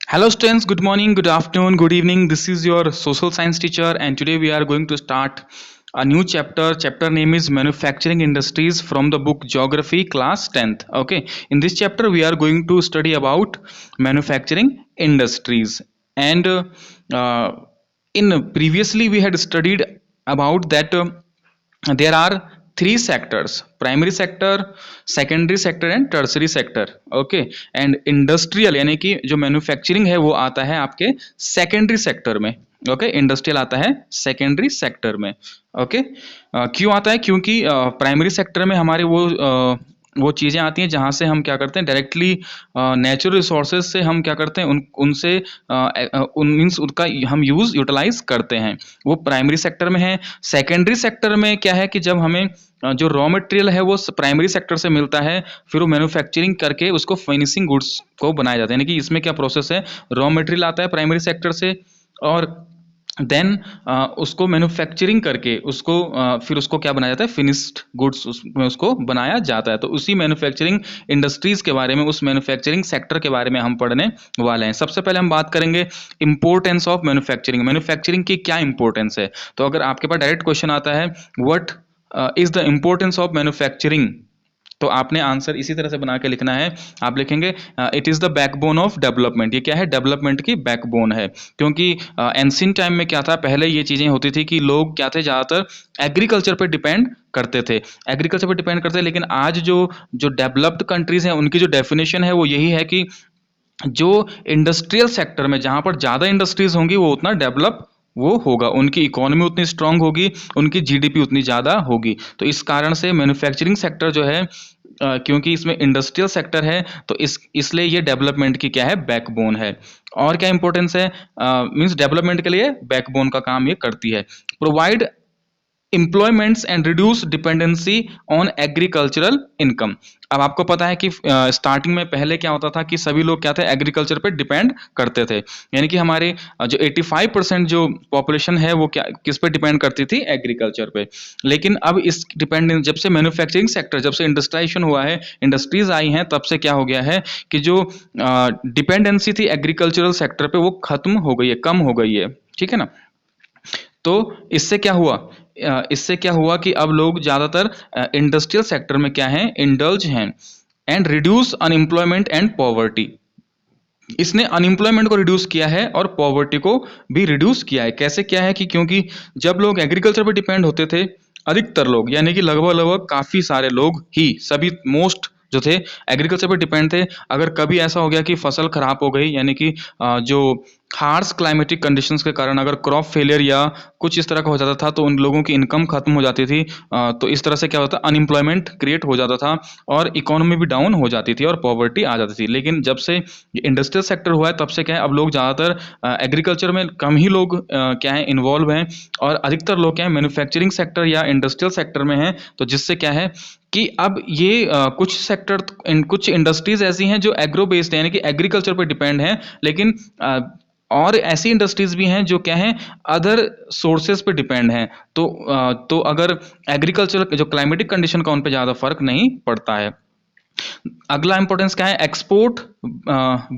Hello students, good morning, good afternoon, good evening. This is your social science teacher and today we are going to start a new chapter. Chapter name is Manufacturing Industries from the book Geography class 10th. Okay, in this chapter we are going to study about manufacturing industries and uh, in previously we had studied about that there are three sectors: primary sector, secondary sector and tertiary sector. Okay, and industrial यानी कि जो manufacturing है वो आता है आपके secondary sector में. Okay, industrial आता है सेकेंडरी सेक्टर में. ओके, क्यों आता है? क्योंकि प्राइमरी सेक्टर में हमारे वो चीज़ें आती हैं जहाँ से हम क्या करते हैं, डायरेक्टली नेचुरल रिसोर्सेज से हम क्या करते हैं, उनसे उन मीन्स उनका हम यूटिलाइज करते हैं, वो प्राइमरी सेक्टर में है. सेकेंडरी सेक्टर में क्या है कि जब हमें जो रॉ मटेरियल है वो प्राइमरी सेक्टर से मिलता है, फिर वो मैन्युफैक्चरिंग करके उसको फिनिशिंग गुड्स को बनाया जाता है. यानी कि इसमें क्या प्रोसेस है, रॉ मटेरियल आता है प्राइमरी सेक्टर से और देन उसको मैन्युफैक्चरिंग करके उसको फिर उसको क्या बनाया जाता है, फिनिश्ड गुड्स उसमें उसको बनाया जाता है. तो उसी मैन्युफैक्चरिंग इंडस्ट्रीज के बारे में, उस मैन्युफैक्चरिंग सेक्टर के बारे में हम पढ़ने वाले हैं. सबसे पहले हम बात करेंगे इंपॉर्टेंस ऑफ मैन्युफैक्चरिंग. मैन्युफैक्चरिंग की क्या इंपॉर्टेंस है? तो अगर आपके पास डायरेक्ट क्वेश्चन आता है what is the importance of manufacturing, तो आपने आंसर इसी तरह से बना के लिखना है. आप लिखेंगे it is the backbone of development. ये क्या है? डेवलपमेंट की बैकबोन है. क्योंकि एंशिएंट टाइम में क्या था, पहले ये चीज़ें होती थी कि लोग क्या थे, ज़्यादातर एग्रीकल्चर पे डिपेंड करते थे, एग्रीकल्चर पे डिपेंड करते थे. लेकिन आज जो जो डेवलप्ड कंट्रीज हैं उनकी जो डेफिनेशन है वो यही है कि जो इंडस्ट्रियल सेक्टर में जहाँ पर ज़्यादा इंडस्ट्रीज होंगी वो उतना डेवलप वो होगा, उनकी इकोनॉमी उतनी स्ट्रांग होगी, उनकी जीडीपी उतनी ज़्यादा होगी. तो इस कारण से मैन्युफैक्चरिंग सेक्टर जो है क्योंकि इसमें इंडस्ट्रियल सेक्टर है तो इसलिए ये डेवलपमेंट की क्या है, बैकबोन है. और क्या इंपॉर्टेंस है? मींस डेवलपमेंट के लिए बैकबोन का काम ये करती है. Provide employments and reduce dependency on agricultural income. अब आपको पता है कि स्टार्टिंग में पहले क्या होता था कि सभी लोग क्या थे, एग्रीकल्चर पे डिपेंड करते थे. यानी कि हमारे जो 85% जो पॉपुलेशन है वो क्या किस पे डिपेंड करती थी, एग्रीकल्चर पे. लेकिन अब इस डिपेंडेंस जब से मैन्युफैक्चरिंग सेक्टर, जब से इंडस्ट्रियलाइजेशन हुआ है, इंडस्ट्रीज आई हैं, तब से क्या हो गया है कि जो डिपेंडेंसी थी एग्रीकल्चरल सेक्टर पे वो खत्म हो गई है, कम हो गई है. ठीक है ना? तो इससे क्या हुआ, इससे क्या हुआ कि अब लोग ज़्यादातर इंडस्ट्रियल सेक्टर में क्या है, इंडल्ज हैं. And reduce unemployment and poverty. इसने अनएम्प्लॉयमेंट को रिड्यूस किया है और पॉवर्टी को भी रिड्यूस किया है. कैसे किया है कि क्योंकि जब लोग एग्रीकल्चर पर डिपेंड होते थे, अधिकतर लोग यानी कि लगभग लगभग काफ़ी सारे लोग ही, सभी मोस्ट जो थे एग्रीकल्चर पर डिपेंड थे. अगर कभी ऐसा हो गया कि फसल खराब हो गई, यानी कि जो हार्श क्लाइमेटिक कंडीशंस के कारण अगर क्रॉप फेलियर या कुछ इस तरह का हो जाता था तो उन लोगों की इनकम खत्म हो जाती थी. तो इस तरह से क्या होता, अनएम्प्लॉयमेंट क्रिएट हो जाता था और इकोनॉमी भी डाउन हो जाती थी और पॉवर्टी आ जाती थी. लेकिन जब से इंडस्ट्रियल सेक्टर हुआ है तब से क्या है, अब लोग ज़्यादातर एग्रीकल्चर में कम ही लोग क्या है, इन्वॉल्व हैं और अधिकतर लोग क्या है, मैन्युफैक्चरिंग सेक्टर या इंडस्ट्रियल सेक्टर में हैं. तो जिससे क्या है कि अब ये कुछ सेक्टर, कुछ इंडस्ट्रीज ऐसी हैं जो एग्रो बेस्ड है, यानी कि एग्रीकल्चर पर डिपेंड है. लेकिन और ऐसी इंडस्ट्रीज भी हैं जो क्या हैं, अदर सोर्सेज पे डिपेंड हैं. तो अगर एग्रीकल्चर जो क्लाइमेटिक कंडीशन का उन पे ज़्यादा फर्क नहीं पड़ता है. अगला इंपॉर्टेंस क्या है, एक्सपोर्ट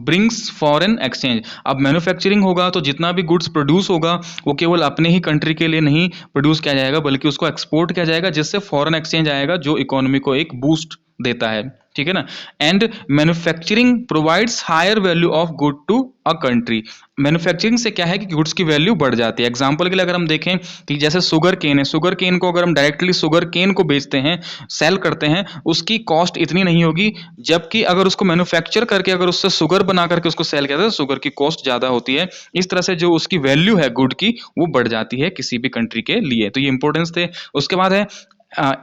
ब्रिंग्स फॉरेन एक्सचेंज. अब मैन्युफैक्चरिंग होगा तो जितना भी गुड्स प्रोड्यूस होगा वो केवल अपने ही कंट्री के लिए नहीं प्रोड्यूस किया जाएगा बल्कि उसको एक्सपोर्ट किया जाएगा, जिससे फॉरेन एक्सचेंज आएगा जो इकोनॉमी को एक बूस्ट देता है. ठीक है ना? And manufacturing provides higher value of good to a country. Manufacturing से क्या है कि गुड्स की वैल्यू बढ़ जाती है. एग्जांपल के लिए अगर हम देखें कि जैसे शुगर केन है, शुगर केन को अगर हम डायरेक्टली शुगर केन को बेचते हैं, सेल करते हैं, उसकी कॉस्ट इतनी नहीं होगी, जबकि अगर उसको मैन्युफैक्चर करके अगर उससे शुगर बना करके उसको सेल किया जाता है तो शुगर की कॉस्ट ज़्यादा होती है. इस तरह से जो उसकी वैल्यू है गुड की वो बढ़ जाती है किसी भी कंट्री के लिए. तो ये इंपॉर्टेंस थे. उसके बाद है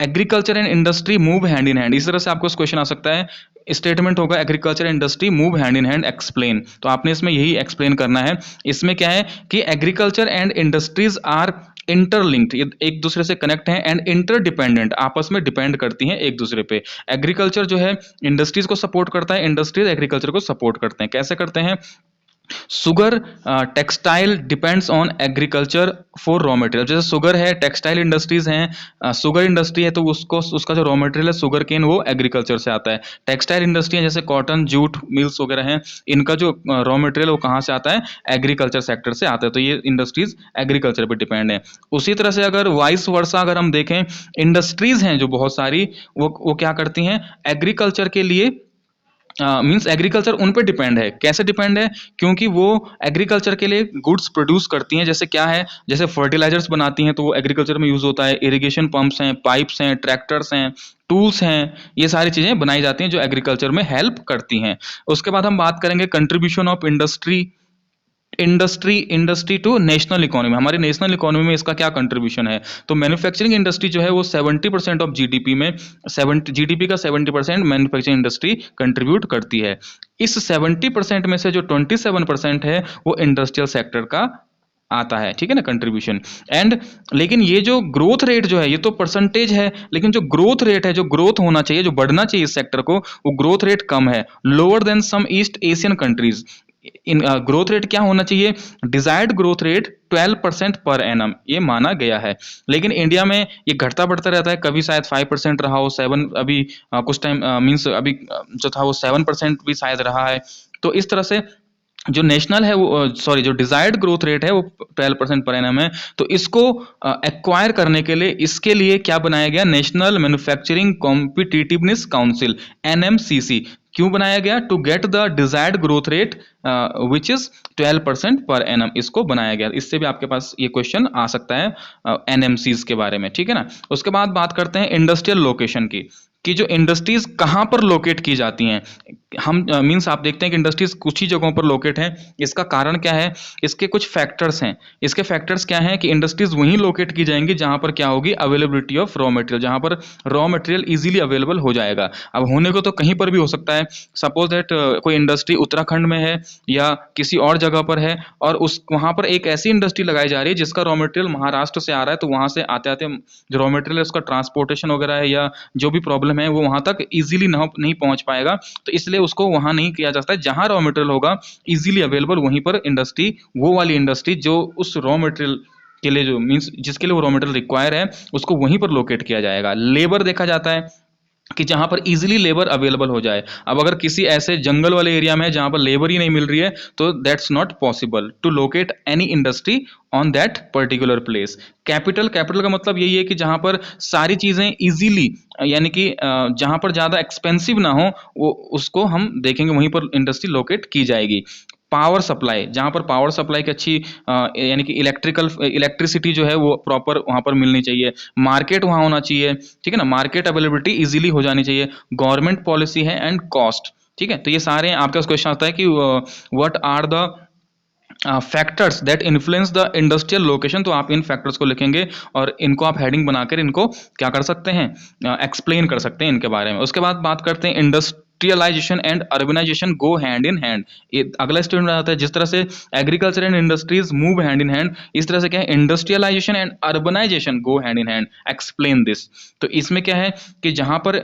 agriculture and industry move hand in hand. इस तरह से आपको क्वेश्चन आ सकता है, स्टेटमेंट होगा agriculture and industry move hand in hand, explain. तो आपने इसमें यही एक्सप्लेन करना है. इसमें क्या है कि agriculture and industries are interlinked, एक दूसरे से कनेक्ट हैं, एंड इंटरडिपेंडेंट, आपस में डिपेंड करती हैं एक दूसरे पे. एग्रीकल्चर जो है इंडस्ट्रीज को सपोर्ट करता है, इंडस्ट्रीज एग्रीकल्चर को सपोर्ट करते हैं. कैसे करते हैं? Sugar textile depends on agriculture for raw material. जैसे शुगर है, टेक्सटाइल इंडस्ट्रीज हैं, शुगर इंडस्ट्री है तो उसको उसका जो रॉ मटेरियल है शुगर केन वो एग्रीकल्चर से आता है। टेक्सटाइल इंडस्ट्री है जैसे कॉटन जूट मिल्स वगैरह हैं, इनका जो रॉ मटेरियल वो कहाँ से आता है, एग्रीकल्चर सेक्टर से आता है। तो ये इंडस्ट्रीज एग्रीकल्चर पर डिपेंड है। उसी तरह से अगर वाइस वर्सा अगर हम देखें, इंडस्ट्रीज हैं जो बहुत सारी, वो क्या करती हैं, एग्रीकल्चर के लिए मीन्स एग्रीकल्चर उन पे डिपेंड है। कैसे डिपेंड है, क्योंकि वो एग्रीकल्चर के लिए गुड्स प्रोड्यूस करती हैं। जैसे क्या है, जैसे फर्टिलाइजर्स बनाती हैं तो वो एग्रीकल्चर में यूज होता है, इरिगेशन पंप्स हैं, पाइप्स हैं, ट्रैक्टर्स हैं, टूल्स हैं, ये सारी चीजें बनाई जाती हैं जो एग्रीकल्चर में हेल्प करती हैं। उसके बाद हम बात करेंगे contribution of industry to national economy. हमारी नेशनल इकोनॉमी में इसका क्या कंट्रीब्यूशन है, तो मैन्युफैक्चरिंग इंडस्ट्री जो है वो 70% ऑफ जीडीपी में, 70 जीडीपी का 70% मैन्युफैक्चरिंग इंडस्ट्री कंट्रीब्यूट करती है। इस 70% में से जो 27% है वो इंडस्ट्रियल सेक्टर का आता है, ठीक है ना, कंट्रीब्यूशन। एंड लेकिन ये जो ग्रोथ रेट जो है, ये तो परसेंटेज है, लेकिन जो ग्रोथ रेट है, जो ग्रोथ होना चाहिए, जो बढ़ना चाहिए इस सेक्टर को, वो ग्रोथ रेट कम है, lower than some east Asian countries. इन ग्रोथ रेट क्या होना चाहिए, desired growth rate 12% per annum ये माना गया है। लेकिन इंडिया में ये घटता बढ़ता रहता है, कभी शायद 5% रहा हो, 7 अभी कुछ टाइम मीन्स अभी जो था वो 7% भी शायद रहा है। तो इस तरह से जो नेशनल है वो, सॉरी, जो डिजायर्ड ग्रोथ रेट है वो 12% पर एनम है। तो इसको एक्वायर करने के लिए, इसके लिए क्या बनाया गया, national manufacturing competitiveness council, NMCC. क्यों बनाया गया, to get the desired growth rate which is 12% per annum, इसको बनाया गया। इससे भी आपके पास ये क्वेश्चन आ सकता है एनएमसीज के बारे में, ठीक है ना। उसके बाद बात करते हैं इंडस्ट्रियल लोकेशन की, कि जो इंडस्ट्रीज कहाँ पर लोकेट की जाती हैं। हम मींस आप देखते हैं कि इंडस्ट्रीज कुछ ही जगहों पर लोकेट हैं। इसका कारण क्या है, इसके कुछ फैक्टर्स हैं। इसके फैक्टर्स क्या हैं कि इंडस्ट्रीज वहीं लोकेट की जाएंगी जहां पर क्या होगी, अवेलेबिलिटी ऑफ रॉ मटेरियल, जहां पर रॉ मटेरियल इजीली अवेलेबल हो जाएगा। अब होने को तो कहीं पर भी हो सकता है, सपोज दैट कोई इंडस्ट्री उत्तराखंड में है या किसी और जगह पर है, और उस वहां पर एक ऐसी इंडस्ट्री लगाई जा रही है जिसका रॉ मटेरियल महाराष्ट्र से आ रहा है, तो वहां से आते आते जो रॉ मटेरियल है उसका ट्रांसपोर्टेशन वगैरह है या जो भी प्रॉब्लम है वो वहां तक इजीली नहीं पहुंच पाएगा। तो इसलिए उसको वहां नहीं किया जा सकता है। जहां रॉ मटेरियल होगा इजीली अवेलेबल, वहीं पर इंडस्ट्री, वो वाली इंडस्ट्री जो उस रॉ मटेरियल के लिए, जो मीन्स जिसके लिए वो रॉ मटेरियल रिक्वायर है, उसको वहीं पर लोकेट किया जाएगा। लेबर देखा जाता है कि जहां पर इजीली लेबर अवेलेबल हो जाए। अब अगर किसी ऐसे जंगल वाले एरिया में है जहां पर लेबर ही नहीं मिल रही है, तो that's not possible to locate any industry on that particular place. Capital का मतलब यही है कि जहां पर सारी चीजें इजीली, यानी कि जहां पर ज्यादा एक्सपेंसिव ना हो, वो उसको हम देखेंगे, वहीं पर इंडस्ट्री लोकेट की जाएगी। पावर सप्लाई, जहां पर पावर सप्लाई की अच्छी यानी कि इलेक्ट्रिसिटी जो है वो प्रॉपर वहां पर मिलनी चाहिए। मार्केट वहां होना चाहिए, ठीक है ना, मार्केट अवेलेबिलिटी इजीली हो जानी चाहिए। गवर्नमेंट पॉलिसी है एंड कॉस्ट, ठीक है। तो ये सारे आपका क्वेश्चन आता है कि what are the factors that influence the industrial location. तो आप इन फैक्टर्स को लिखेंगे और इनको आप हेडिंग बनाकर इनको क्या कर सकते हैं, एक्सप्लेन कर सकते हैं इनके बारे में। उसके बाद बात करते हैं industrialization and urbanization go hand in hand. अगला स्टेटमेंट आता है, जिस तरह से agriculture and industries move hand in hand, इस तरह से क्या है, industrialization and urbanization go hand in hand. Explain this. तो इसमें क्या है कि जहां पर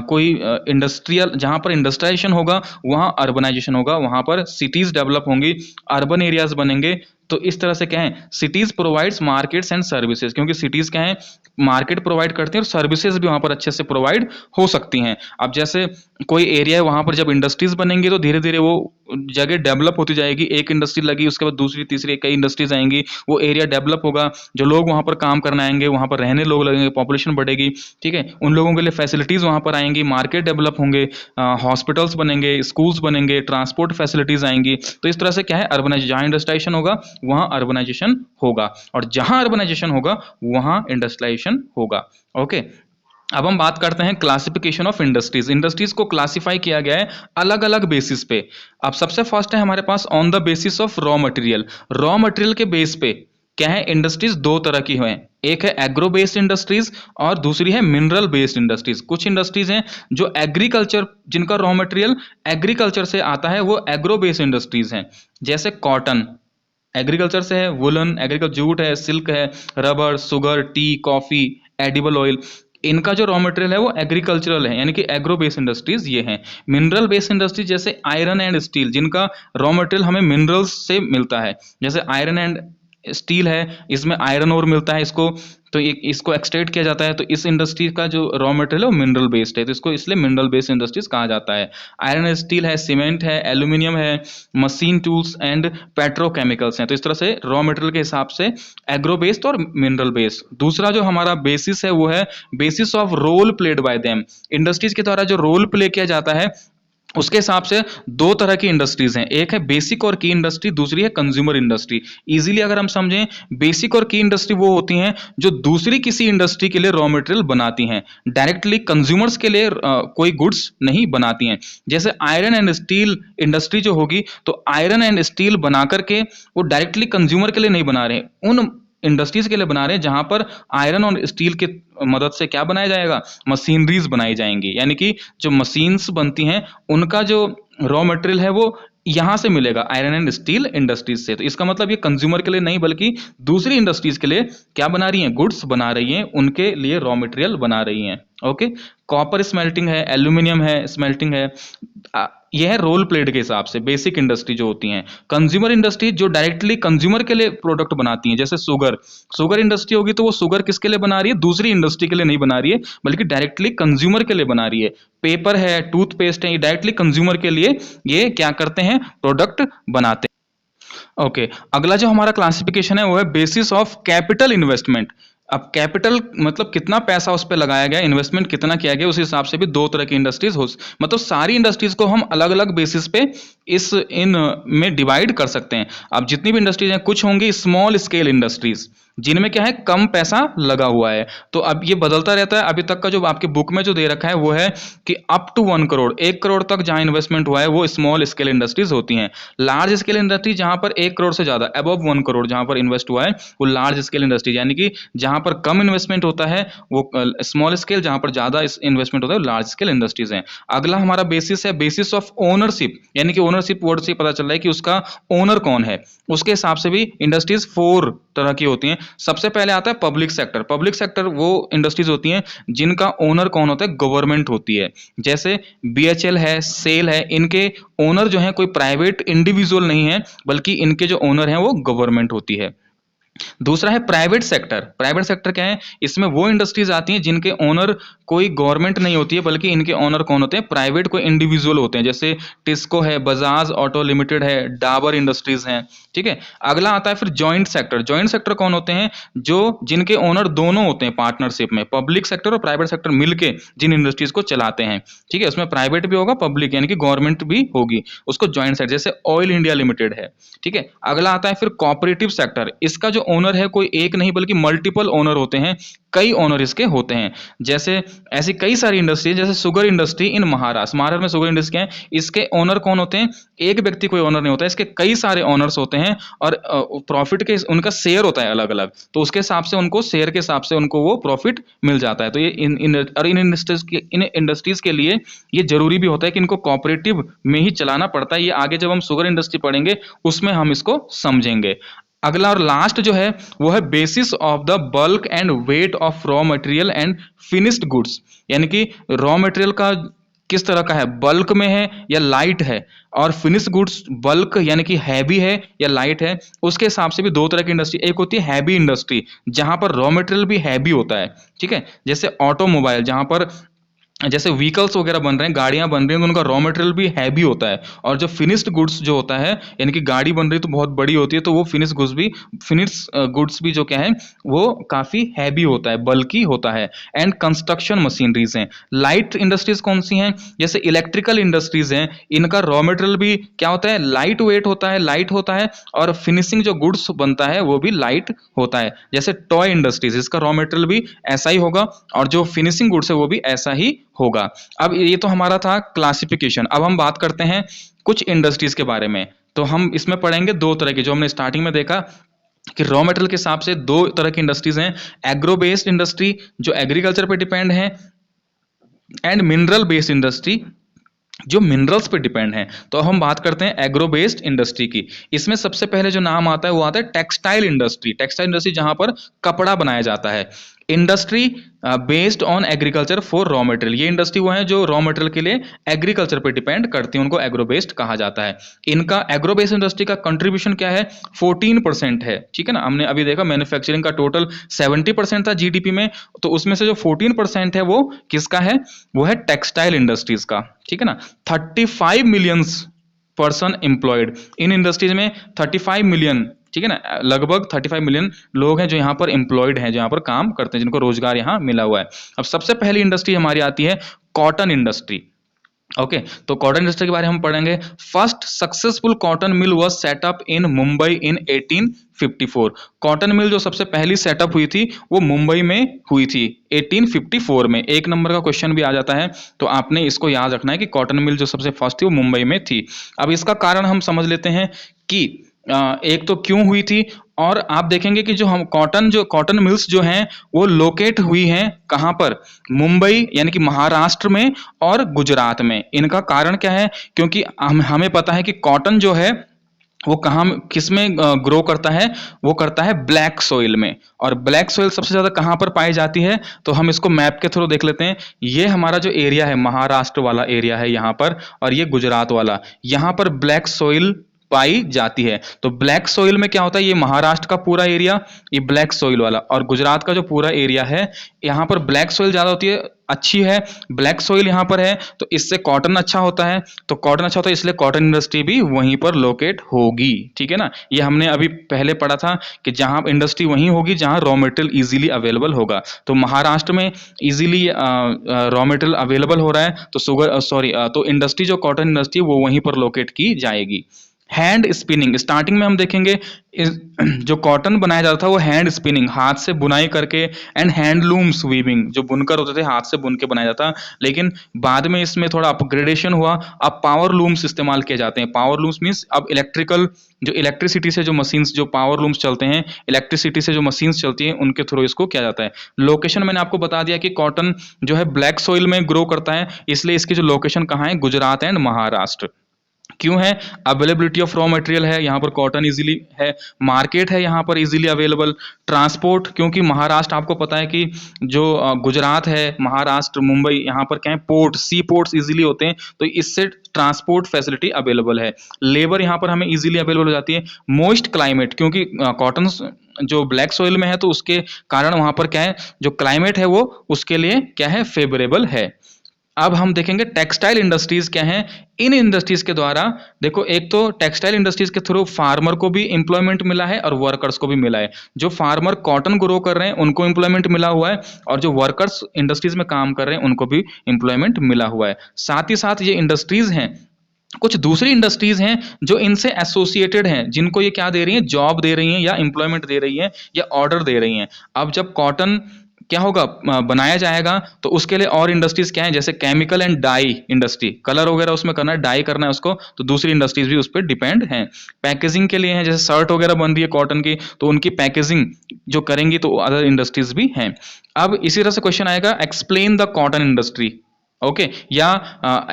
कोई जहां पर इंडस्ट्रियलाइजेशन होगा वहां अर्बनाइजेशन होगा, वहां पर सिटीज डेवलप होंगी, अर्बन एरियाज बनेंगे। तो इस तरह से क्या है, cities provides markets and services, क्योंकि सिटीज क्या है, मार्केट प्रोवाइड करती हैं और सर्विसेज भी वहां पर अच्छे से प्रोवाइड हो सकती हैं। अब जैसे कोई एरिया है, वहां पर जब इंडस्ट्रीज बनेंगी तो धीरे धीरे वो जगह डेवलप होती जाएगी। एक इंडस्ट्री लगी, उसके बाद दूसरी तीसरी कई इंडस्ट्रीज आएंगी, वो एरिया डेवलप होगा, जो लोग वहां पर काम करने आएंगे, वहां पर रहने लोग लगेंगे, पॉपुलेशन बढ़ेगी, ठीक है, उन लोगों के लिए फैसिलिटीज वहां पर आएंगी, मार्केट डेवलप होंगे, हॉस्पिटल्स बनेंगे, स्कूल्स बनेंगे, ट्रांसपोर्ट फैसिलिटीज आएंगी। तो इस तरह से क्या है, अर्बनाइजेशन, जहां इंडस्ट्रियलाइजेशन होगा वहां अर्बनाइजेशन होगा, और जहां अर्बनाइजेशन होगा वहां इंडस्ट्रियलाइजेशन होगा। ओके, अब हम बात करते हैं क्लासिफिकेशन ऑफ इंडस्ट्रीज। इंडस्ट्रीज को क्लासिफाई किया गया है अलग अलग बेसिस पे। अब सबसे फर्स्ट है हमारे pass on the basis of raw material. Raw material के बेस पे क्या है, इंडस्ट्रीज दो तरह की हैं, एक है एग्रो बेस्ड इंडस्ट्रीज और दूसरी है मिनरल बेस्ड इंडस्ट्रीज। कुछ इंडस्ट्रीज हैं जो एग्रीकल्चर, जिनका रॉ मटेरियल एग्रीकल्चर से आता है, वो एग्रो बेस्ड इंडस्ट्रीज हैं। जैसे कॉटन एग्रीकल्चर से है, वुलन एग्रीकल्चर, जूट है, सिल्क है, rubber, sugar, T, coffee, edible oil, इनका जो रॉ मटेरियल है वो एग्रीकल्चरल है, यानी कि एग्रो बेस्ड इंडस्ट्रीज ये हैं। मिनरल बेस्ड इंडस्ट्री जैसे आयरन एंड स्टील, जिनका रॉ मटेरियल हमें मिनरल्स से मिलता है, जैसे आयरन एंड स्टील है, इसमें आयरन और मिलता है इसको, तो इसको एक्सट्रैक्ट किया जाता है, तो इस इंडस्ट्री का जो रॉ मटेरियल है वो मिनरल बेस्ड है, तो इसको इसलिए मिनरल बेस्ड इंडस्ट्रीज कहा जाता है। आयरन एंड स्टील है, सीमेंट है, एल्यूमिनियम है, मशीन टूल्स एंड पेट्रोकेमिकल्स हैं। तो इस तरह से रॉ मटेरियल के हिसाब से एग्रो बेस्ड और मिनरल बेस्ड। दूसरा जो हमारा बेसिस है वो है basis of role played by them. Industries के द्वारा जो रोल प्ले किया जाता है उसके हिसाब से दो तरह की इंडस्ट्रीज हैं, एक है बेसिक और की इंडस्ट्री, दूसरी है कंज्यूमर इंडस्ट्री। इजीली अगर हम समझें, बेसिक और की इंडस्ट्री वो होती हैं जो दूसरी किसी इंडस्ट्री के लिए रॉ मटेरियल बनाती हैं, डायरेक्टली कंज्यूमर्स के लिए कोई गुड्स नहीं बनाती हैं। जैसे आयरन एंड स्टील इंडस्ट्री जो होगी, तो आयरन एंड स्टील बना करके वो डायरेक्टली कंज्यूमर के लिए नहीं बना रहे, उन इंडस्ट्रीज के लिए बना रहे हैं जहां पर आयरन और स्टील के मदद से क्या बनाया जाएगा, मशीनरीज बनाई जाएंगी, यानी कि जो मशीन्स बनती हैं उनका जो रॉ मटेरियल है वो यहां से मिलेगा, आयरन एंड स्टील इंडस्ट्रीज से। तो इसका मतलब ये कंज्यूमर के लिए नहीं बल्कि दूसरी इंडस्ट्रीज के लिए क्या बना रही हैं, गुड्स बना रही हैं, उनके लिए रॉ मटेरियल बना रही हैं। ओके, कॉपर स्मेल्टिंग है, एल्यूमिनियम है स्मेल्टिंग है, यह है रोल प्लेड के हिसाब से बेसिक इंडस्ट्री जो होती हैं। कंज्यूमर इंडस्ट्री जो डायरेक्टली कंज्यूमर के लिए प्रोडक्ट बनाती हैं, जैसे शुगर इंडस्ट्री होगी तो वो शुगर किसके लिए बना रही है, दूसरी इंडस्ट्री के लिए नहीं बना रही है बल्कि डायरेक्टली कंज्यूमर के लिए बना रही है। पेपर है, टूथपेस्ट है, ये डायरेक्टली कंज्यूमर के लिए ये क्या करते हैं, प्रोडक्ट बनाते हैं। ओके, अगला जो हमारा क्लासिफिकेशन है वो है बेसिस ऑफ कैपिटल इन्वेस्टमेंट। अब कैपिटल मतलब कितना पैसा उस पर लगाया गया, इन्वेस्टमेंट कितना किया गया, उस हिसाब से भी दो तरह की इंडस्ट्रीज हो, मतलब सारी इंडस्ट्रीज को हम अलग अलग बेसिस पे इन में डिवाइड कर सकते हैं। अब जितनी भी इंडस्ट्रीज हैं, कुछ होंगी स्मॉल स्केल इंडस्ट्रीज जिनमें क्या है, कम पैसा लगा हुआ है, तो अब ये बदलता रहता है। अभी तक का जो आपके बुक में जो दे रखा है वो है कि अप टू 1 करोड़, 1 करोड़ तक जहां इन्वेस्टमेंट हुआ है वो स्मॉल स्केल इंडस्ट्रीज होती हैं। लार्ज स्केल इंडस्ट्री जहां पर 1 करोड़ से ज्यादा, अबव 1 करोड़ जहां पर इन्वेस्ट हुआ है वो लार्ज स्केल इंडस्ट्री, यानी कि जहां पर कम इन्वेस्टमेंट होता है वो स्मॉल स्केल, जहां पर ज्यादा इन्वेस्टमेंट होता है वो लार्ज स्केल इंडस्ट्रीज हैं। अगला हमारा बेसिस है बेसिस ऑफ ओनरशिप, यानी कि ओनरशिप वर्ड से पता चल रहा है कि उसका ओनर कौन है, उसके हिसाब से भी इंडस्ट्रीज 4 तरह की होती हैं। सबसे पहले आता है पब्लिक सेक्टर। पब्लिक सेक्टर वो इंडस्ट्रीज होती हैं जिनका ओनर कौन होता है, गवर्नमेंट होती है, जैसे बीएचएल है, सेल है, इनके ओनर जो है कोई प्राइवेट इंडिविजुअल नहीं है बल्कि इनके जो ओनर हैं वो गवर्नमेंट होती है। दूसरा है प्राइवेट सेक्टर। प्राइवेट सेक्टर क्या है, इसमें वो इंडस्ट्रीज आती हैं जिनके ओनर कोई गवर्नमेंट नहीं होती है बल्कि इनके ओनर कौन होते हैं, प्राइवेट कोई इंडिविजुअल होते हैं, जैसे टिस्को है, बजाज ऑटो लिमिटेड है, डाबर इंडस्ट्रीज हैं। ठीक है, अगला आता है फिर जॉइंट सेक्टर। जॉइंट सेक्टर कौन होते हैं, जो जिनके ओनर दोनों होते हैं पार्टनरशिप में, पब्लिक सेक्टर और प्राइवेट सेक्टर मिलके जिन इंडस्ट्रीज को चलाते हैं। ठीक है, उसमें प्राइवेट भी होगा, पब्लिक यानी कि गवर्नमेंट भी होगी, उसको जॉइंट सेक्टर, जैसे ऑयल इंडिया लिमिटेड है। ठीक है, अगला आता है फिर कोऑपरेटिव सेक्टर। इसका जो ओनर है कोई एक नहीं बल्कि मल्टीपल ओनर होते हैं, कई ओनर इसके होते हैं। जैसे ऐसी कई सारी इंडस्ट्री, जैसे शुगर इंडस्ट्री इन महाराष्ट्र में शुगर इंडस्ट्री क्या है, इसके ओनर कौन होते हैं, एक व्यक्ति कोई ओनर नहीं होता है, इसके कई सारे ओनर्स होते हैं और प्रॉफिट के उनका शेयर होता है अलग अलग, तो उसके हिसाब से उनको शेयर के हिसाब से उनको वो प्रॉफिट मिल जाता है। तो ये इन इंडस्ट्रीज के लिए ये जरूरी भी होता है कि इनको कोऑपरेटिव में ही चलाना पड़ता है। ये आगे जब हम शुगर इंडस्ट्री पढ़ेंगे उसमें हम इसको समझेंगे। अगला और लास्ट जो है वो है basis of the bulk and weight of raw material and finished goods, यानी कि रॉ मटेरियल का किस तरह का है, बल्क में है या लाइट है, और फिनिश गुड्स बल्क यानी कि हैवी है या लाइट है, उसके हिसाब से भी दो तरह की इंडस्ट्री। एक होती है हैवी इंडस्ट्री जहां पर रॉ मटेरियल भी हैवी होता है। ठीक है, जैसे ऑटोमोबाइल, जहां पर जैसे व्हीकल्स वगैरह बन रहे हैं, गाड़ियां बन रही हैं, तो उनका रॉ मटेरियल भी हैवी होता है। और जो फिनिश्ड गुड्स जो होता है, यानी कि गाड़ी बन रही है तो बहुत बड़ी होती है, तो वो फिनिश गुड्स भी जो क्या है वो काफी हैवी होता है, बल्कि होता है। एंड कंस्ट्रक्शन मशीनरीज हैं। लाइट इंडस्ट्रीज कौन सी हैं, जैसे इलेक्ट्रिकल इंडस्ट्रीज हैं, इनका रॉ मटेरियल भी क्या होता है, लाइट वेट होता है, लाइट होता है, और फिनिशिंग जो गुड्स बनता है वो भी लाइट होता है। जैसे टॉय इंडस्ट्रीज, इसका रॉ मटेरियल भी ऐसा ही होगा और जो फिनिशिंग गुड्स है वो भी ऐसा ही होगा। अब ये तो हमारा था क्लासिफिकेशन। अब हम बात करते हैं कुछ इंडस्ट्रीज के बारे में। तो हम इसमें पढ़ेंगे दो तरह की, जो हमने स्टार्टिंग में देखा कि रॉ मटेरियल के हिसाब से दो तरह की इंडस्ट्रीज हैं, एग्रो बेस्ड इंडस्ट्री जो एग्रीकल्चर पे डिपेंड है, एंड मिनरल बेस्ड इंडस्ट्री जो मिनरल्स पे डिपेंड है। तो हम बात करते हैं एग्रो बेस्ड इंडस्ट्री की। इसमें सबसे पहले जो नाम आता है वो आता है टेक्सटाइल इंडस्ट्री। टेक्सटाइल इंडस्ट्री जहां पर कपड़ा बनाया जाता है। Industry based on agriculture for raw material, ये इंडस्ट्री वो है जो रॉ मटेरियल के लिए एग्रीकल्चर पे डिपेंड करती है, उनको एग्रो बेस्ड कहा जाता है। इनका एग्रो बेस्ड इंडस्ट्री का कंट्रीब्यूशन क्या है, 14% है। ठीक है ना, हमने अभी देखा मैन्युफैक्चरिंग का टोटल 70% था जीडीपी में, तो उसमें से जो 14% है वो किसका है, वो है टेक्सटाइल इंडस्ट्रीज का। ठीक है ना, 35 millions person employed in industries में, 35 मिलियन, ठीक है ना, लगभग 35 मिलियन लोग हैं जो यहाँ पर एम्प्लॉयड हैं, जो यहाँ पर काम करते हैं, जिनको रोजगार यहाँ मिला हुआ है। अब सबसे पहली इंडस्ट्री हमारी आती है कॉटन इंडस्ट्री। ओके, तो कॉटन इंडस्ट्री के बारे में हम पढ़ेंगे। First successful cotton mill was setup in Mumbai in 1854। Cotton mill जो सबसे पहली सेटअप हुई थी वो मुंबई में हुई थी 1854 में। एक नंबर का क्वेश्चन भी आ जाता है, तो आपने इसको याद रखना है कि कॉटन मिल जो सबसे फर्स्ट थी वो मुंबई में थी। अब इसका कारण हम समझ लेते हैं कि एक तो क्यों हुई थी, और आप देखेंगे कि जो कॉटन मिल्स जो हैं वो लोकेट हुई हैं कहाँ पर, मुंबई यानी कि महाराष्ट्र में और गुजरात में। इनका कारण क्या है, क्योंकि हमें पता है कि कॉटन जो है वो कहाँ किस में ग्रो करता है, वो करता है ब्लैक सॉइल में। और ब्लैक सॉइल सबसे ज्यादा कहाँ पर पाई जाती है, तो हम इसको मैप के थ्रू देख लेते हैं। ये हमारा जो एरिया है महाराष्ट्र वाला एरिया है यहाँ पर, और ये गुजरात वाला, यहाँ पर ब्लैक सॉइल पाई जाती है। तो ब्लैक सॉइल में क्या होता है, ये महाराष्ट्र का पूरा एरिया, ये ब्लैक सॉइल वाला, और गुजरात का जो पूरा एरिया है यहाँ पर ब्लैक सॉइल ज्यादा होती है, अच्छी है, ब्लैक सॉइल यहाँ पर है, तो इससे कॉटन अच्छा होता है। तो कॉटन अच्छा होता है, इसलिए कॉटन इंडस्ट्री भी वहीं पर लोकेट होगी। ठीक है ना, ये हमने अभी पहले पढ़ा था कि जहां इंडस्ट्री वहीं होगी जहां रॉ मटेरियल इजीली अवेलेबल होगा। तो महाराष्ट्र में इजीली रॉ मटेरियल अवेलेबल हो रहा है, तो तो इंडस्ट्री जो कॉटन इंडस्ट्री वो वहीं पर लोकेट की जाएगी। हैंड स्पिनिंग, स्टार्टिंग में हम देखेंगे जो कॉटन बनाया जाता था वो हैंड स्पिनिंग, हाथ से बुनाई करके, एंड हैंडलूम्स वीविंग, जो बुनकर होते थे हाथ से बुन के बनाया जाता। लेकिन बाद में इसमें थोड़ा अपग्रेडेशन हुआ, अब पावर लूम्स इस्तेमाल किए जाते हैं। पावर लूम्स मीन्स अब इलेक्ट्रिसिटी से जो मशीन्स, जो पावर लूम्स चलते हैं, इलेक्ट्रिसिटी से जो मशीन्स चलती हैं, उनके थ्रू इसको किया जाता है। लोकेशन मैंने आपको बता दिया कि कॉटन जो है ब्लैक सॉइल में ग्रो करता है, इसलिए इसकी जो लोकेशन कहाँ है, गुजरात एंड महाराष्ट्र। क्यों है, अवेलेबिलिटी ऑफ रॉ मटेरियल है यहाँ पर, कॉटन इजीली है, मार्केट है यहाँ पर इजीली अवेलेबल, ट्रांसपोर्ट, क्योंकि महाराष्ट्र आपको पता है कि जो गुजरात है, महाराष्ट्र, मुंबई, यहाँ पर क्या है, पोर्ट, सी पोर्ट्स इजीली होते हैं, तो इससे ट्रांसपोर्ट फैसिलिटी अवेलेबल है। लेबर यहाँ पर हमें इजीली अवेलेबल हो जाती है। मोइस्ट क्लाइमेट, क्योंकि कॉटन जो ब्लैक सॉइल में है, तो उसके कारण वहां पर क्या है, जो क्लाइमेट है वो उसके लिए क्या है, फेवरेबल है। अब हम देखेंगे टेक्सटाइल इंडस्ट्रीज क्या हैं। इन इंडस्ट्रीज के द्वारा देखो, एक तो टेक्सटाइल इंडस्ट्रीज के थ्रू फार्मर को भी एम्प्लॉयमेंट मिला है और वर्कर्स को भी मिला है। जो फार्मर कॉटन ग्रो कर रहे हैं उनको एम्प्लॉयमेंट मिला हुआ है, और जो वर्कर्स इंडस्ट्रीज में काम कर रहे हैं उनको भी एम्प्लॉयमेंट मिला हुआ है। साथ ही साथ ये इंडस्ट्रीज हैं, कुछ दूसरी इंडस्ट्रीज हैं जो इनसे एसोसिएटेड हैं, जिनको ये क्या दे रही हैं, जॉब दे रही हैं, या एम्प्लॉयमेंट दे रही हैं, या ऑर्डर दे रही हैं। अब जब कॉटन क्या होगा, बनाया जाएगा, तो उसके लिए और इंडस्ट्रीज क्या है, जैसे chemical and dye industry, colour वगैरह उसमें करना है, डाई करना है उसको, तो दूसरी इंडस्ट्रीज भी उस पर डिपेंड हैं। पैकेजिंग के लिए है, जैसे शर्ट वगैरह बन रही है कॉटन की, तो उनकी पैकेजिंग जो करेंगी तो अदर इंडस्ट्रीज भी हैं। अब इसी तरह से क्वेश्चन आएगा, explain the cotton industry. Okay, या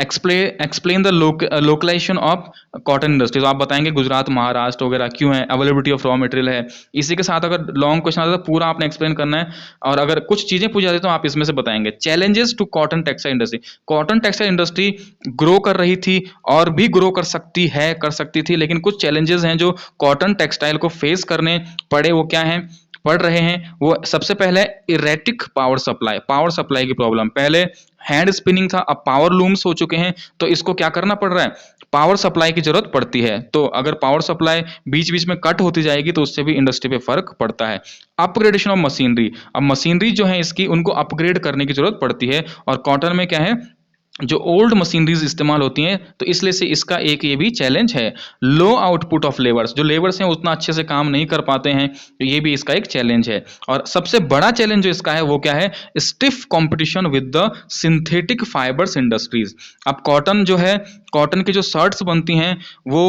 explain the localization of cotton industries. आप बताएंगे गुजरात, महाराष्ट्र वगैरह क्यों है, अवेलेबिलिटी ऑफ रॉ मटेरियल है। इसी के साथ अगर लॉन्ग क्वेश्चन आता है तो पूरा आपने एक्सप्लेन करना है, और अगर कुछ चीजें पूछ जाती तो आप इसमें से बताएंगे। Challenges to cotton textile industry, cotton textile industry grow कर रही थी और भी ग्रो कर सकती थी, लेकिन कुछ चैलेंजेस हैं जो कॉटन टेक्सटाइल को फेस करने पड़े, वो क्या है, पढ़ रहे हैं। वो सबसे पहले इरेटिक पावर सप्लाई की प्रॉब्लम। पहले हैंड स्पिनिंग था, अब पावर लूम्स हो चुके हैं, तो इसको क्या करना पड़ रहा है, पावर सप्लाई की जरूरत पड़ती है। तो अगर पावर सप्लाई बीच बीच में कट होती जाएगी तो उससे भी इंडस्ट्री पे फर्क पड़ता है। अपग्रेडेशन ऑफ मशीनरी, अब मशीनरी जो है इसकी, उनको अपग्रेड करने की जरूरत पड़ती है, और कॉटन में क्या है, जो ओल्ड मशीनरीज इस्तेमाल होती हैं, तो इसलिए से इसका एक ये भी चैलेंज है। लो आउटपुट ऑफ लेबर्स, जो लेबर्स हैं उतना अच्छे से काम नहीं कर पाते हैं, तो ये भी इसका एक चैलेंज है। और सबसे बड़ा चैलेंज जो इसका है वो क्या है, stiff competition with the synthetic fibres industries. अब कॉटन जो है, कॉटन की जो शर्ट्स बनती हैं वो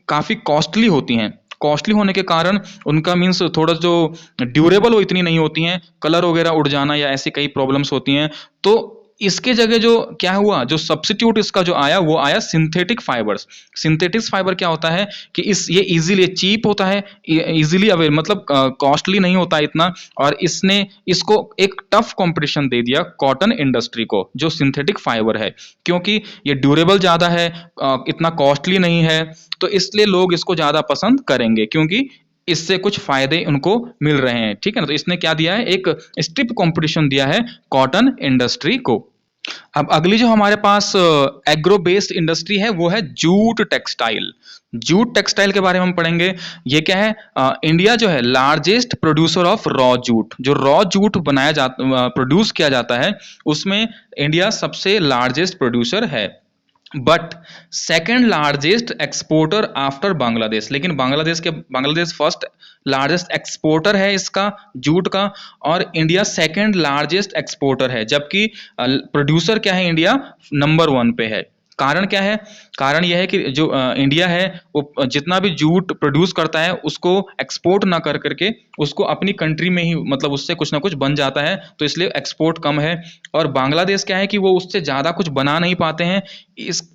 काफी कॉस्टली होती हैं, कॉस्टली होने के कारण उनका मीन्स थोड़ा जो ड्यूरेबल वो इतनी नहीं होती हैं, कलर वगैरह उड़ जाना या ऐसी कई प्रॉब्लम्स होती हैं। तो इसके जगह जो क्या हुआ, जो सब्स्टिट्यूट इसका जो आया वो आया सिंथेटिक फाइबर्स। सिंथेटिक फाइबर क्या होता है कि इस ये इजीली चीप होता है, इजीली अवेल मतलब कॉस्टली नहीं होता इतना, और इसने इसको एक टफ कंपटीशन दे दिया कॉटन इंडस्ट्री को जो सिंथेटिक फाइबर है, क्योंकि ये ड्यूरेबल ज्यादा है, इतना कॉस्टली नहीं है, तो इसलिए लोग इसको ज्यादा पसंद करेंगे क्योंकि इससे कुछ फायदे उनको मिल रहे हैं। ठीक है ना, तो इसने क्या दिया है, एक स्टिप कंपटीशन दिया है कॉटन इंडस्ट्री को। अब अगली जो हमारे पास एग्रो बेस्ड इंडस्ट्री है वो है जूट टेक्सटाइल। जूट टेक्सटाइल के बारे में हम पढ़ेंगे। ये क्या है, इंडिया जो है largest producer of raw jute, जो रॉ जूट बनाया जाता प्रोड्यूस किया जाता है उसमें इंडिया सबसे लार्जेस्ट प्रोड्यूसर है, but second largest exporter after Bangladesh. लेकिन बांग्लादेश फर्स्ट लार्जेस्ट एक्सपोर्टर है इसका जूट का, और इंडिया सेकेंड लार्जेस्ट एक्सपोर्टर है, जबकि प्रोड्यूसर क्या है, इंडिया नंबर 1 पे है। कारण क्या है, कारण यह है कि जो इंडिया है वो जितना भी जूट प्रोड्यूस करता है उसको एक्सपोर्ट ना कर करके उसको अपनी कंट्री में ही मतलब उससे कुछ ना कुछ बन जाता है, तो इसलिए एक्सपोर्ट कम है। और बांग्लादेश क्या है कि वो उससे ज़्यादा कुछ बना नहीं पाते हैं,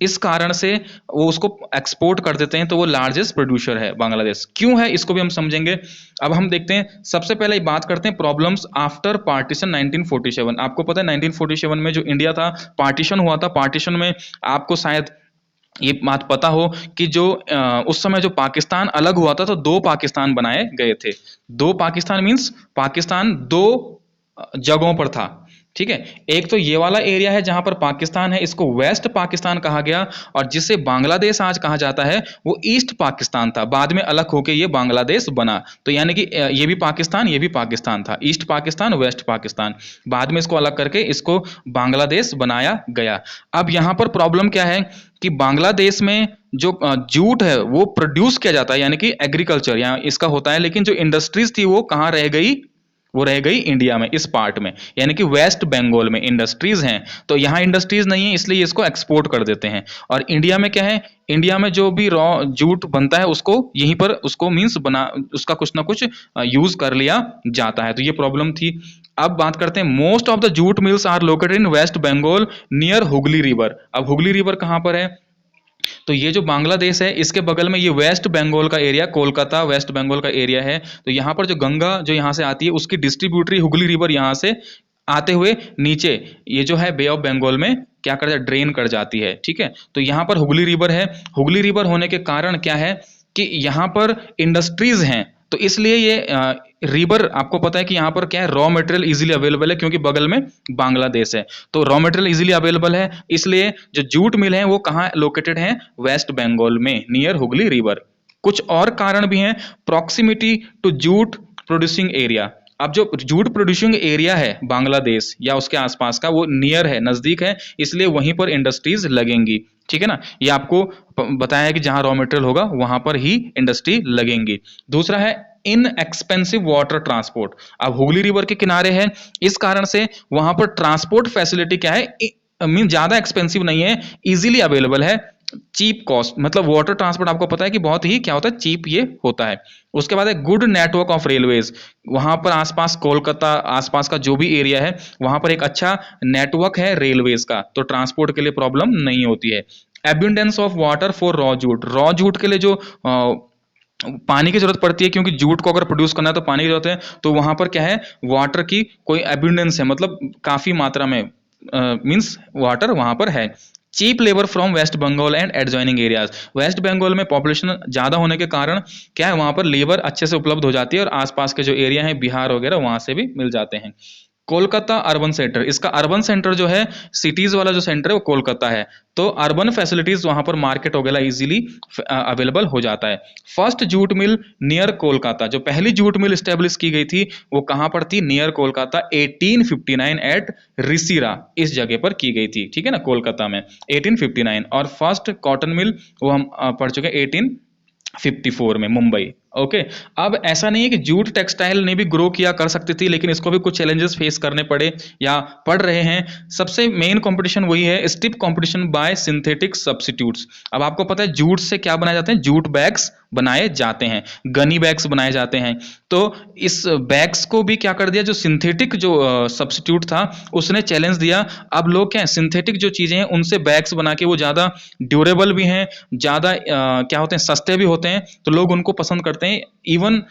इस कारण से वो उसको एक्सपोर्ट कर देते हैं, तो वो लार्जेस्ट प्रोड्यूसर है बांग्लादेश। क्यों है इसको भी हम समझेंगे। अब हम देखते हैं, सबसे पहले बात करते हैं प्रॉब्लम्स आफ्टर पार्टीशन 1947। आपको पता है 1947 में जो इंडिया था पार्टीशन हुआ था, पार्टीशन में आपको शायद ये बात पता हो कि जो उस समय जो पाकिस्तान अलग हुआ था तो 2 पाकिस्तान बनाए गए थे। 2 पाकिस्तान मीन्स पाकिस्तान 2 जगहों पर था। ठीक है, एक तो ये वाला एरिया है जहां पर पाकिस्तान है, इसको वेस्ट पाकिस्तान कहा गया, और जिसे बांग्लादेश आज कहा जाता है वो ईस्ट पाकिस्तान था, बाद में अलग होकर ये बांग्लादेश बना। तो यानी कि ये भी पाकिस्तान ये भी पाकिस्तान था, ईस्ट पाकिस्तान वेस्ट पाकिस्तान, बाद में इसको अलग करके इसको बांग्लादेश बनाया गया। अब यहाँ पर प्रॉब्लम क्या है कि बांग्लादेश में जो जूट है वो प्रोड्यूस किया जाता है, यानी कि एग्रीकल्चर यहाँ इसका होता है, लेकिन जो इंडस्ट्रीज थी वो कहाँ रह गई, वो रह गई इंडिया में, इस पार्ट में, यानी कि वेस्ट बंगाल में इंडस्ट्रीज हैं, तो यहाँ इंडस्ट्रीज नहीं है इसलिए इसको एक्सपोर्ट कर देते हैं। और इंडिया में क्या है, इंडिया में जो भी रॉ जूट बनता है उसको यहीं पर उसको मींस बना उसका कुछ ना कुछ यूज कर लिया जाता है, तो ये प्रॉब्लम थी। अब बात करते हैं, most of the jute mills are located in West Bengal near Hooghly river. अब हुगली रिवर कहाँ पर है, तो ये जो बांग्लादेश है इसके बगल में ये वेस्ट बंगाल का एरिया, कोलकाता वेस्ट बंगाल का एरिया है, तो यहाँ पर जो गंगा जो यहाँ से आती है उसकी डिस्ट्रीब्यूटरी हुगली रिवर यहाँ से आते हुए नीचे ये जो है बे ऑफ बंगाल में क्या कर ड्रेन कर जाती है। ठीक है, तो यहाँ पर हुगली रिवर है, हुगली रिवर होने के कारण क्या है कि यहाँ पर इंडस्ट्रीज हैं, तो इसलिए ये रिवर आपको पता है कि यहाँ पर क्या है, रॉ मटेरियल इजीली अवेलेबल है क्योंकि बगल में बांग्लादेश है, तो रॉ मटेरियल इजीली अवेलेबल है, इसलिए जो जूट मिल है वो कहाँ लोकेटेड है, वेस्ट बंगाल में नियर हुगली रिवर। कुछ और कारण भी हैं, proximity to jute producing area. अब जो जूट प्रोड्यूसिंग एरिया है बांग्लादेश या उसके आसपास का वो नियर है, नजदीक है, इसलिए वहीं पर इंडस्ट्रीज लगेंगी। ठीक है ना, ये आपको बताया है कि जहां रॉ मटेरियल होगा वहां पर ही इंडस्ट्री लगेंगी। दूसरा है इन एक्सपेंसिव वाटर ट्रांसपोर्ट। अब हुगली रिवर के किनारे है, इस कारण से वहां पर ट्रांसपोर्ट फैसिलिटी क्या है, मीन ज्यादा एक्सपेंसिव नहीं है, इजीली अवेलेबल है, चीप कॉस्ट, मतलब वाटर ट्रांसपोर्ट आपको पता है कि बहुत ही क्या होता है, चीप ये होता है। उसके बाद है गुड नेटवर्क ऑफ रेलवेज। वहां पर आसपास कोलकाता आसपास का जो भी एरिया है वहां पर एक अच्छा नेटवर्क है रेलवेज का, तो ट्रांसपोर्ट के लिए प्रॉब्लम नहीं होती है। Abundance of water for raw jute. Raw jute के लिए जो पानी की जरूरत पड़ती है, क्योंकि जूट को अगर प्रोड्यूस करना है तो पानी की जरूरत है, तो वहां पर क्या है, वाटर की कोई एब्यूंडेंस है, मतलब काफी मात्रा में मींस वाटर वहां पर है। Cheap labour from West Bengal and adjoining areas. West Bengal में पॉपुलेशन ज्यादा होने के कारण क्या है, वहां पर लेबर अच्छे से उपलब्ध हो जाती है, और आसपास के जो एरिया है बिहार वगैरह वहां से भी मिल जाते हैं। कोलकाता अर्बन सेंटर, इसका अर्बन सेंटर जो है सिटीज वाला जो सेंटर है वो कोलकाता है, तो अर्बन फैसिलिटीज वहां पर मार्केट वगैरह इजीली अवेलेबल हो जाता है। First jute mill near Kolkata, जो पहली जूट मिल स्टेब्लिश की गई थी वो कहां पर थी, नियर कोलकाता, 1859 एट रिसीरा, इस जगह पर की गई थी। ठीक है ना, कोलकाता में 1859। और फर्स्ट कॉटन मिल वो हम पढ़ चुके हैं 1854 में मुंबई, ओके। अब ऐसा नहीं है कि जूट टेक्सटाइल ने भी ग्रो किया कर सकती थी, लेकिन इसको भी कुछ चैलेंजेस फेस करने पड़े या पड़ रहे हैं। सबसे मेन कंपटीशन वही है, stiff competition bye synthetic substitutes. अब आपको पता है जूट से क्या बनाए जाते हैं, जूट बैग्स बनाए जाते हैं, गनी बैग्स बनाए जाते हैं। तो इस बैग्स को भी क्या कर दिया, जो सिंथेटिक जो सब्स्टिट्यूट था उसने चैलेंज दिया। अब लोग क्या है, सिंथेटिक जो चीजें हैं उनसे बैग्स बना के, वो ज्यादा ड्यूरेबल भी हैं, ज्यादा क्या होते हैं, सस्ते भी होते हैं, तो लोग उनको पसंद करते हैं even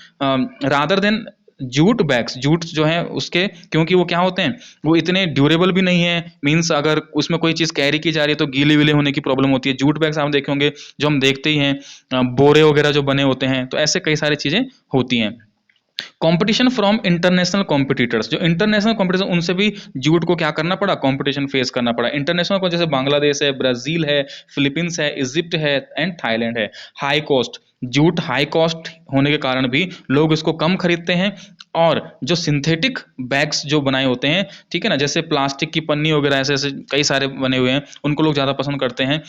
rather than jute bags. Jute जो है उसके, क्योंकि वो क्या होते हैं, वो इतने ड्यूरेबल भी नहीं है, मींस अगर उसमें कोई चीज कैरी की जा रही है तो गीले विले होने की प्रॉब्लम होती है। जूट बैग्स आप देखे होंगे जो हम देखते ही हैं, बोरे वगैरह जो बने होते हैं, तो ऐसे कई सारी चीजें होती हैं। कंपटीशन फ्रॉम इंटरनेशनल कॉम्पिटिटर्स, जो इंटरनेशनल कॉम्पिटिशन, उनसे भी जूट को क्या करना पड़ा, कंपटीशन फेस करना पड़ा। इंटरनेशनल को जैसे बांग्लादेश है, ब्राजील है, फिलीपींस है, इजिप्ट है एंड थाईलैंड है। High cost, jute high cost होने के कारण भी लोग इसको कम खरीदते हैं। और जो सिंथेटिक बैग्स जो बनाए होते हैं, ठीक है ना, जैसे प्लास्टिक की पन्नी वगैरह ऐसे ऐसे कई सारे बने हुए हैं, उनको लोग ज़्यादा पसंद करते हैं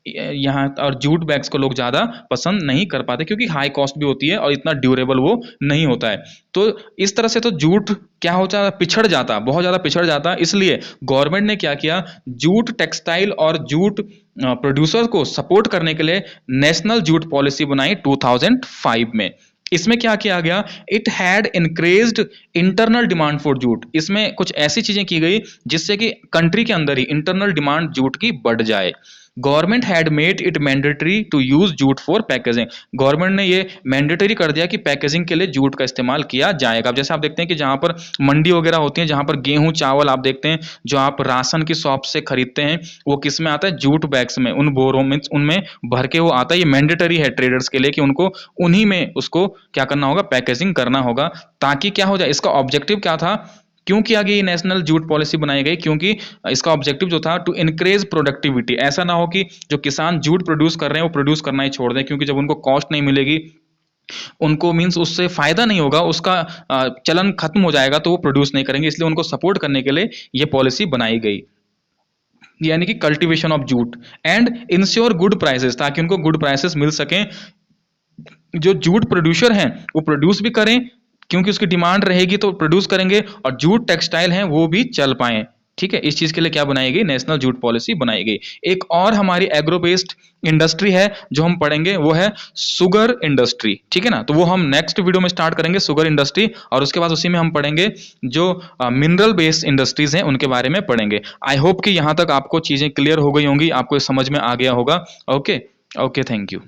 यहाँ। और जूट बैग्स को लोग ज़्यादा पसंद नहीं कर पाते क्योंकि हाई कॉस्ट भी होती है और इतना ड्यूरेबल वो नहीं होता है। तो इस तरह से तो जूट क्या हो जाता, पिछड़ जाता, बहुत ज़्यादा पिछड़ जाता। इसलिए गवर्नमेंट ने क्या किया, जूट टेक्सटाइल और जूट प्रोड्यूसर को सपोर्ट करने के लिए नेशनल जूट पॉलिसी बनाई 2005 में। इसमें क्या किया गया, it had increased internal demand for jute. इसमें कुछ ऐसी चीजें की गई जिससे कि कंट्री के अंदर ही इंटरनल डिमांड जूट की बढ़ जाए। Government had made it mandatory to use jute for packaging. Government ने ये मैंडेटरी कर दिया कि पैकेजिंग के लिए जूट का इस्तेमाल किया जाएगा। अब जैसे आप देखते हैं कि जहां पर मंडी वगैरह होती है, जहां पर गेहूं चावल आप देखते हैं जो आप राशन की शॉप से खरीदते हैं, वो किस में आता है, जूट बैग्स में, उन बोरों में, उनमें भर के वो आता है। ये मैंडेटरी है ट्रेडर्स के लिए कि उनको उन्हीं में उसको क्या करना होगा, पैकेजिंग करना होगा, ताकि क्या हो जाए। इसका ऑब्जेक्टिव क्या था, क्यों किया गया ये नेशनल जूट पॉलिसी बनाई गई, क्योंकि इसका ऑब्जेक्टिव जो था टू इनक्रीज प्रोडक्टिविटी। ऐसा ना हो कि जो किसान जूट प्रोड्यूस कर रहे हैं वो प्रोड्यूस करना ही छोड़ दें, क्योंकि जब उनको कॉस्ट नहीं मिलेगी, उनको मींस उससे फायदा नहीं होगा, उसका चलन खत्म हो जाएगा, तो वो प्रोड्यूस नहीं करेंगे। इसलिए उनको सपोर्ट करने के लिए ये पॉलिसी बनाई गई, यानी कि cultivation of jute and ensure good prices, ताकि उनको गुड प्राइसेस मिल सकें। जो जूट प्रोड्यूसर हैं वो प्रोड्यूस भी करें, क्योंकि उसकी डिमांड रहेगी तो प्रोड्यूस करेंगे, और जूट टेक्सटाइल हैं वो भी चल पाएं। ठीक है, इस चीज के लिए क्या बनाई गई, नेशनल जूट पॉलिसी बनाई गई। एक और हमारी एग्रो बेस्ड इंडस्ट्री है जो हम पढ़ेंगे, वो है शुगर इंडस्ट्री। ठीक है ना, तो वो हम नेक्स्ट वीडियो में स्टार्ट करेंगे, शुगर इंडस्ट्री, और उसके बाद उसी में हम पढ़ेंगे जो मिनरल बेस्ड इंडस्ट्रीज हैं उनके बारे में पढ़ेंगे। आई होप कि यहां तक आपको चीजें क्लियर हो गई होंगी, आपको समझ में आ गया होगा। Okay okay, thank you.